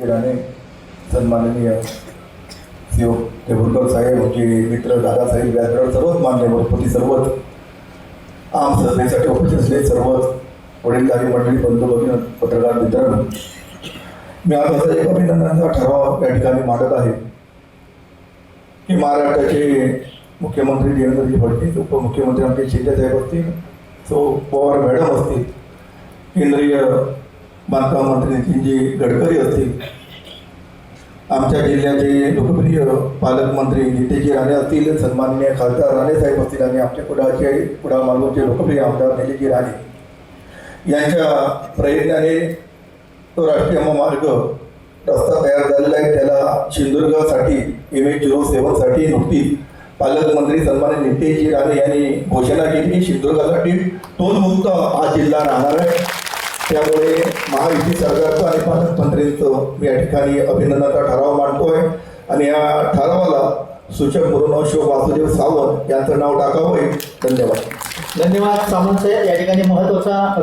नितेशजी राणे, सन्माननीय शिव देवुरकर साहेब, आमचे मित्र दादासाहेब व्यासराव, सर्वच मान्यवर प्रति सर्वच आम सभेसाठी उपस्थित असले सर्वच वडीलधारी मंडळी, बंधू भगिनी, पत्रकार मित्रांनो, मी आज असा एक अभिनंदनाचा ठराव या ठिकाणी मांडत आहे की महाराष्ट्राचे मुख्यमंत्री देवेंद्रजी फडणवीस, उपमुख्यमंत्री आमचे शिंदेसाहेब असतील, पवार मॅडम असतील, केंद्रीय बांधकाम मंत्री नितीनजी गडकरी असतील, आमच्या जिल्ह्याचे लोकप्रिय पालकमंत्री नितेशजी राणे असतील, सन्माननीय खासदार राणेसाहेब असतील आणि आमच्या कुडाळ मालवणचे लोकप्रिय आमदार निलेशजी राणे यांच्या प्रयत्नाने तो राष्ट्रीय महामार्ग रस्ता तयार झालेला आहे. त्याला सिंधुदुर्गसाठी MH07साठी नुकतीच पालकमंत्री सन्माननीय नितेशजी राणे यांनी घोषणा केली की सिंधुदुर्गासाठी टोलमुक्त हा जिल्हा राहणार आहे. त्यामुळे महायुती सरकारचं आणि पालकमंत्र्यांचं मी या ठिकाणी अभिनंदनाचा ठराव मांडतोय आणि या ठरावाला सूचक म्हणून शो वासुदेव सावंत यांचं नाव टाकावं. धन्यवाद. धन्यवाद सावंत साहेब. या ठिकाणी महत्त्वाचा